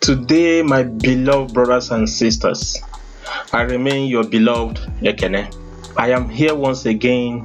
Today, my beloved brothers and sisters, I remain your beloved Ekene. I am here once again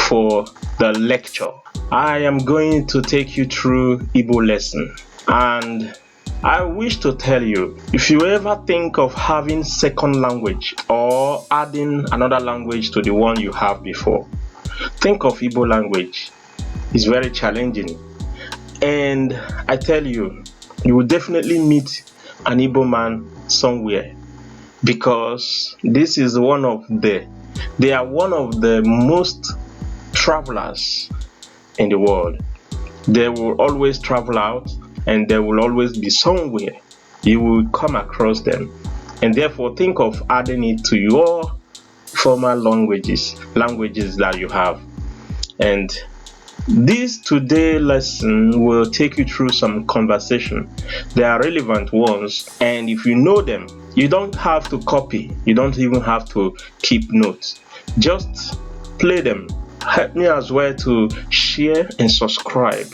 for the lecture. I am going to take you through Igbo lesson, and I wish to tell you, if you ever think of having second language or adding another language to the one you have before, think of Igbo language. It's very challenging, and I tell you, you will definitely meet an Igbo man somewhere, because this is they are one of the most travelers in the world. They will always travel out, and they will always be somewhere. You will come across them, and therefore think of adding it to your former languages that you have. And this today lesson will take you through some conversation. They are relevant ones, and if you know them, you don't have to copy. You don't even have to keep notes. Just play them. Help me as well to share and subscribe.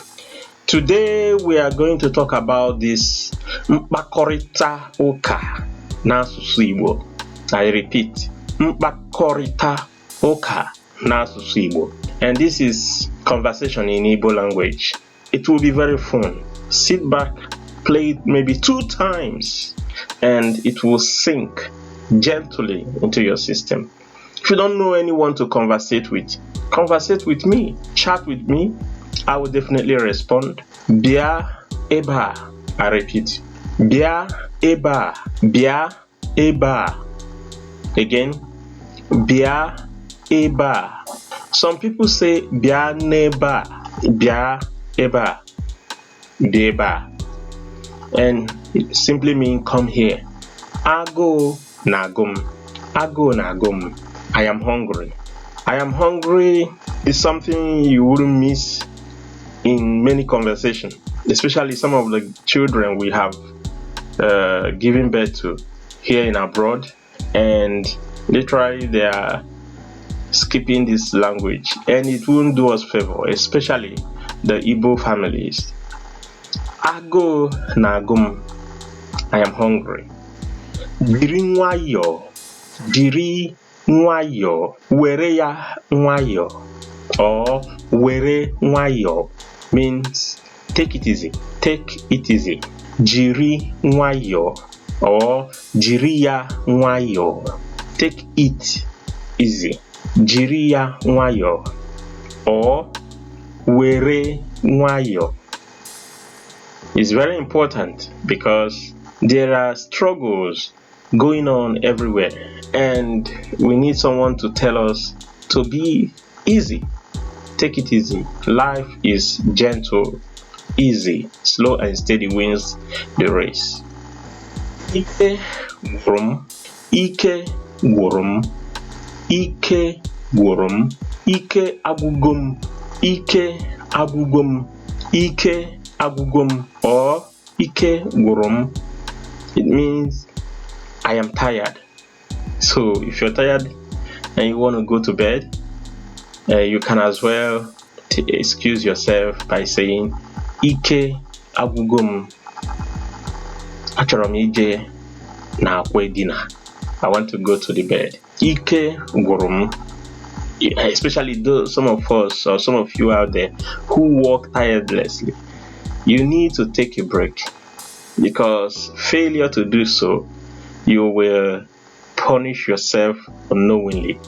Today we are going to talk about this mkpakorịta ụka n'asụsụ Igbo. I repeat, mkpakorịta ụka n'asụsụ Igbo. And this is conversation in Igbo language. It will be very fun. Sit back, play it maybe 2 times, and it will sink gently into your system. If you don't know anyone to conversate with me, chat with me. I will definitely respond. Bia eba. I repeat. Bia eba. Bia eba. Again. Bia eba. Some people say bia neba. Bia eba. Beba. And it simply means come here. Ago nagum. Ago nagum. I am hungry. I am hungry is something you wouldn't miss in many conversations, especially some of the children we have given birth to here in abroad, and literally they are skipping this language, and it won't do us favor, especially the Igbo families. Ago nagum. I am hungry. Diri nwayo. Diri nwayo. Were ya nwayo. Or were nwayo means take it easy. Take it easy. Jiri nwayo or jiri ya nwayo. Take it easy. Jiri ya nwayo or were nwayo. It's very important because there are struggles going on everywhere, and we need someone to tell us to be easy. Take it easy. Life is gentle, easy, slow and steady wins the race. Ike gwụrụ. Ike gwụrụ. Ike gwụrụ. Ike agwụgom. Ike agwụgom. Ike agwụgom or Ike gwụrụ. It means I am tired. So if you're tired and you want to go to bed, you can as well excuse yourself by saying Ike agwụgom. Achọrọ m ije na akwa edina. I want to go to the bed. Ike gwụrụ. Especially some of us or some of you out there who work tirelessly, you need to take a break, because failure to do so, you will punish yourself unknowingly.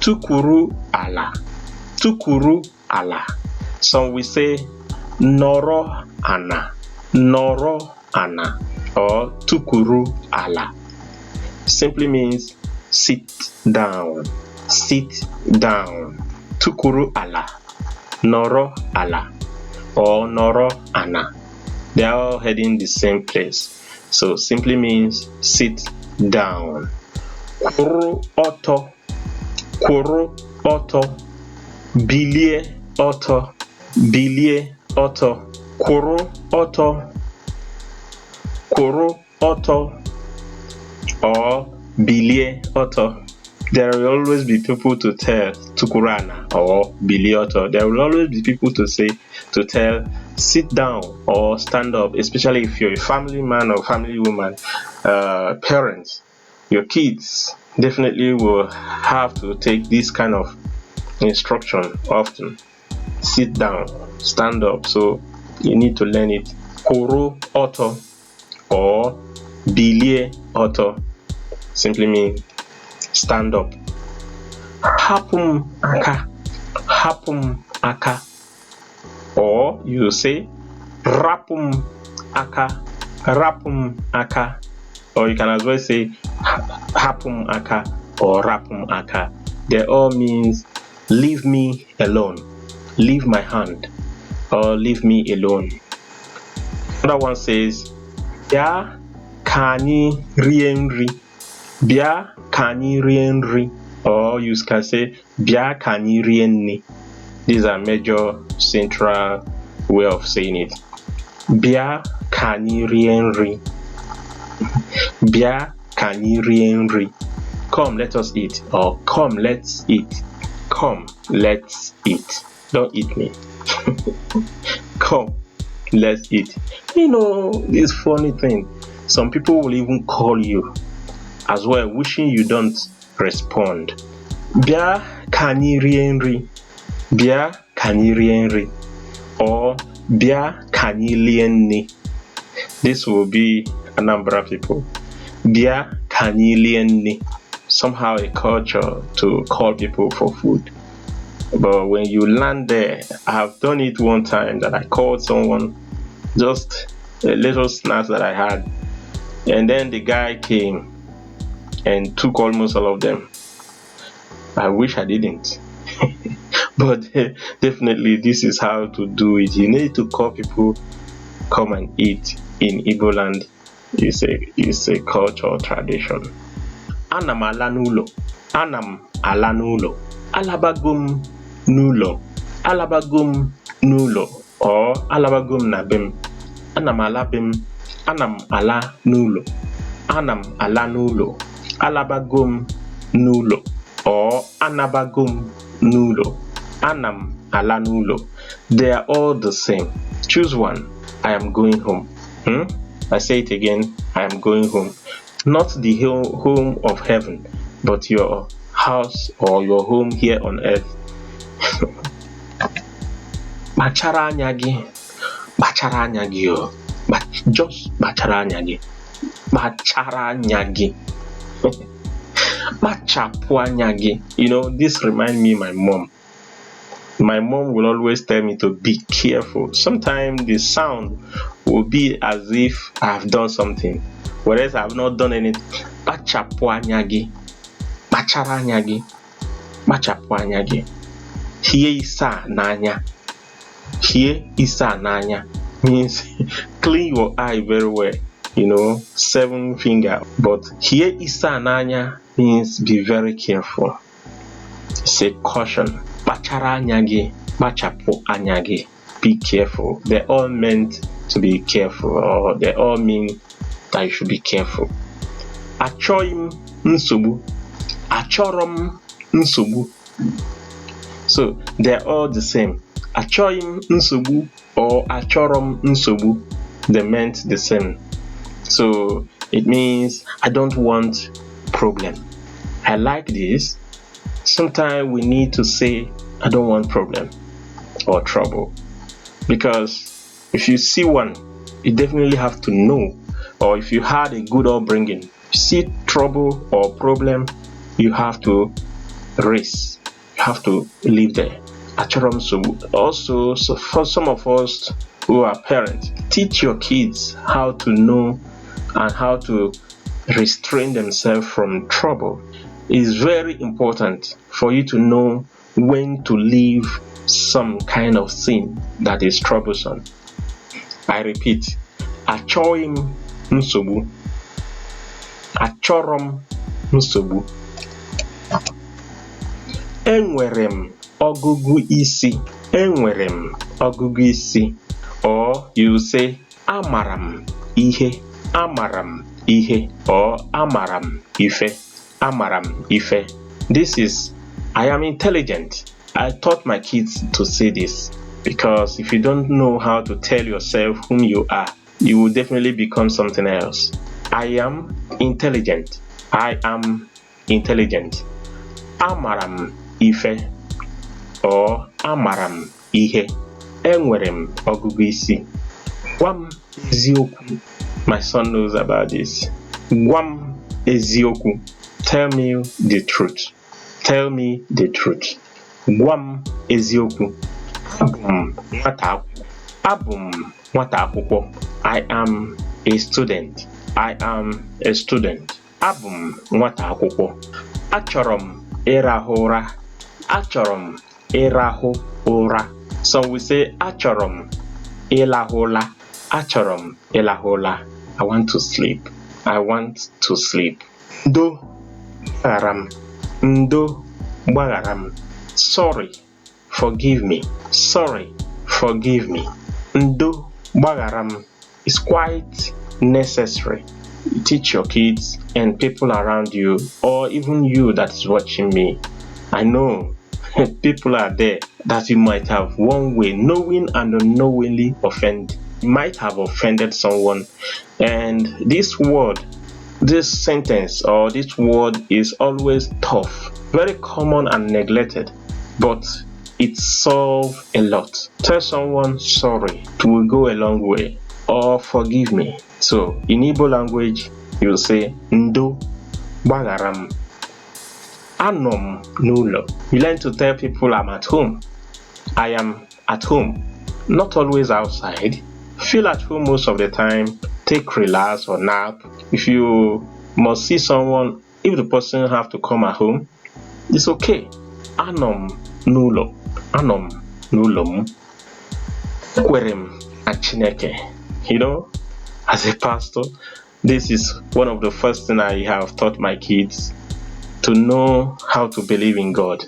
Tukuru ala. Tukuru ala. Some will say noro ana. Noro ana or tukuru ala. Simply means sit down. Sit down. Tukuru ala. Noro ala or noro ana. They are all heading the same place. So simply means sit down. Kwụrụ ọtọ. Kwụrụ ọtọ. Bilie ọtọ. Bilie ọtọ. Kwụrụ ọtọ. Kwụrụ ọtọ or bilie ọtọ. There will always be people to tell tukurana or bilie ọtọ. There will always be people to tell sit down or stand up, especially if you're a family man or family woman, parents, your kids definitely will have to take this kind of instruction often. Sit down, stand up. So you need to learn it. Kwụrụ ọtọ or bilie ọtọ simply mean stand up. Hapụ m aka, hapụ m aka, or you say rapụ m aka, rapụ m aka, or you can as well say hapụ m aka or rapụ m aka. They all means leave me alone, leave my hand, or leave me alone. Another one says bịa ka anyị rie nri, bịa ka anyị rie nri, or you can say bịa ka anyị rie nri. These are major central way of saying it. Bịa ka anyị rie nri, bịa ka anyị rie nri. Come, let us eat, or come, let's eat. Come, let's eat. Don't eat me. Come, let's eat. You know, this funny thing, some people will even call you as well, wishing you don't respond. Bịa ka anyị rie nri, bịa ka anyị rie nri, or bịa ka anyị lie nri. This will be a number of people. Bịa ka anyị lie nri. Somehow a culture to call people for food. But when you land there, I have done it one time that I called someone, just a little snack that I had, and then the guy came and took almost all of them. I wish I didn't. But definitely this is how to do it. You need to call people, come and eat in Igbo land. It's a culture or tradition. Ana m ala n'ụlọ, ana m ala n'ụlọ, alabago m n'ụlọ, alabago m n'ụlọ, or alabago m na be m. Ana m ala be m, ana m ala n'ụlọ, ana m ala n'ụlọ, alabago m n'ụlọ, or anabago m n'ụlọ, ana m ala n'ụlọ. They are all the same. Choose one. I am going home. I say it again. I am going home. Not the home of heaven, but your house or your home here on earth. Kpachara anya gị, kpachara anya gị o. Just kpachara anya gị, kpachara anya gị, kpachapụ anya gị. You know, this reminds me of my mom. My mom will always tell me to be careful. Sometimes the sound will be as if I have done something, whereas I have not done anything. Kpachapụ anya gị, kpachara anya gị, kpachapụ anya gị. Hie isa n'anya. Hie isa n'anya means clean your eye very well. You know, 7 finger. But hie isa n'anya means be very careful. It's a caution. Kpachara anya gị, kpachapụ anya gị. Be careful. They're all meant to be careful, or they all mean that you should be careful. Achọghị m nsogbu, achọrọ m nsogbu. So they're all the same. Achọghị m nsogbu or achọrọ m nsogbu, they meant the same. So it means I don't want problem. I like this. Sometimes we need to say I don't want problem or trouble, because if you see one, you definitely have to know, or if you had a good upbringing, see trouble or problem, you have to raise, you have to live there. Also, so for some of us who are parents, teach your kids how to know and how to restrain themselves from trouble. It's very important for you to know when to leave some kind of thing that is troublesome. I repeat, achọghị m nsogbu, achọrọ m nsogbu. Enwere m ọgụgụ isi, enwere m ọgụgụ isi. Or you say amara m ihe, amara m ihe, or amara m ife, amara m ife. This is I am intelligent. I taught my kids to say this. Because if you don't know how to tell yourself whom you are, you will definitely become something else. I am intelligent. I am intelligent. Amara m ife or amara m ihe. Enwere m ọgụgụ isi. Gwa m eziokwu. My son knows about this. Gwa m eziokwu. Tell me the truth. Tell me the truth. Gwa m eziokwu. Abụ m nwata akwụkwọ. I am a student. I am a student. Abụ m nwata akwụkwọ. Achọrọ m ịrahụ ụra. Achọrọ m ịrahụ ụra. Some will say achọrọ m ịlahụ ụla. Achọrọ m ịlahụ ụla. I want to sleep. I want to sleep. Ndo gbaghara m. Ndo gbaghara m. Sorry, forgive me. Sorry, forgive me. Ndo gbaghara m is quite necessary. Teach your kids and people around you, or even you that is watching me. I know people are there that you might have one way, knowing and unknowingly offended. You might have offended someone, and this word, this sentence, or this word is always tough, very common and neglected, but it solves a lot. Tell someone sorry, it will go a long way, or forgive me. So in Igbo language, you will say ndo gbaghara m. Anọ m n'ụlọ. You learn to tell people I'm at home. I am at home, not always outside. Feel at home most of the time. Take relax or nap. If you must see someone, if the person have to come at home, it's okay. Anọ m n'ụlọ. Anọ m n'ụlọ m. Ekwere m na Chineke. You know, as a pastor, this is one of the first things I have taught my kids, to know how to believe in God.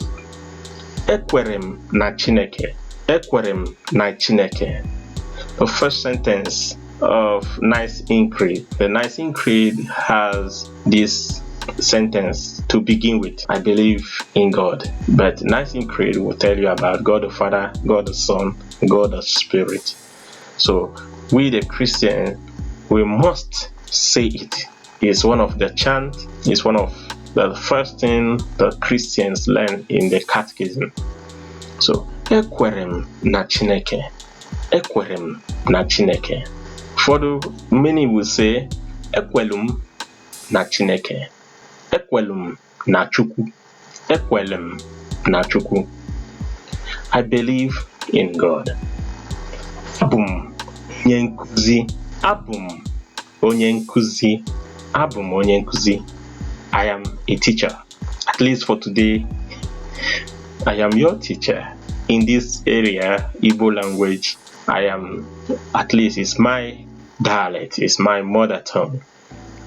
Ekwere m na Chineke. Ekwere m na Chineke. The first sentence of Nicene Creed. The Nicene Creed has this sentence to begin with. I believe in God. But Nicene Creed will tell you about God the Father, God the Son, God the Spirit. So we the Christians, we must say it. It's one of the chant. It's one of the first thing the Christians learn in the catechism. So ekwere m na Chineke. Ekwere m na Chineke. For the many will say ekwelu m na Chineke. Ekwelu m na Chukwu. Ekwelu m na Chukwu. I believe in God. Abụ m onye nkuzi. Abụ m onye nkuzi. Abụ m onye nkuzi. I am a teacher. At least for today, I am your teacher. In this area, Igbo language, I am, at least it's my dialect, it's my mother tongue.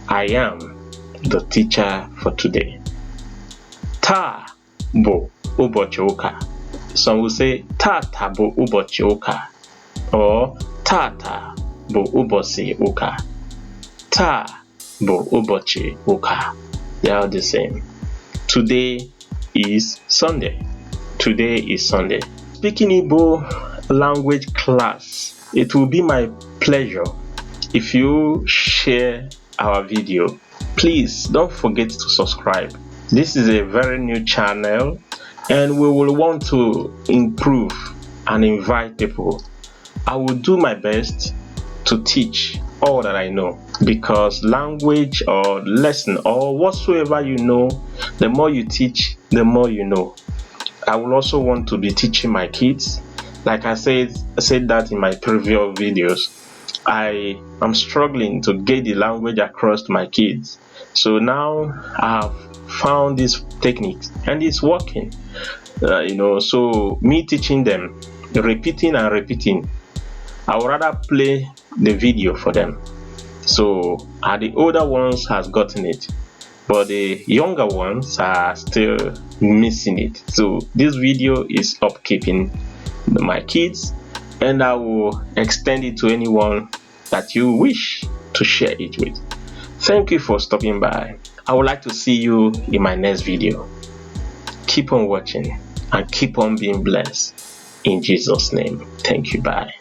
I am the teacher for today. Taa bụ ụbọchị ụka. Some will say tata bụ ụbọchị ụka, or tata bụ ụbọchị ụka. Taa bụ ụbọchị ụka. They are the same. Today is Sunday. Today is Sunday. Speaking Igbo language class, it will be my pleasure if you share our video. Please don't forget to subscribe. This is a very new channel, and we will want to improve and invite people. I will do my best to teach all that I know, because language or lesson or whatsoever you know, the more you teach, the more you know. I will also want to be teaching my kids. Like I said that in my previous videos, I am struggling to get the language across to my kids. So now I have found this technique and it's working. So me teaching them, repeating and repeating, I would rather play the video for them. So the older ones has gotten it, but the younger ones are still missing it. So this video is upkeeping my kids, and I will extend it to anyone that you wish to share it with. Thank you for stopping by. I would like to see you in my next video. Keep on watching and keep on being blessed. in Jesus' name. Thank you. Bye.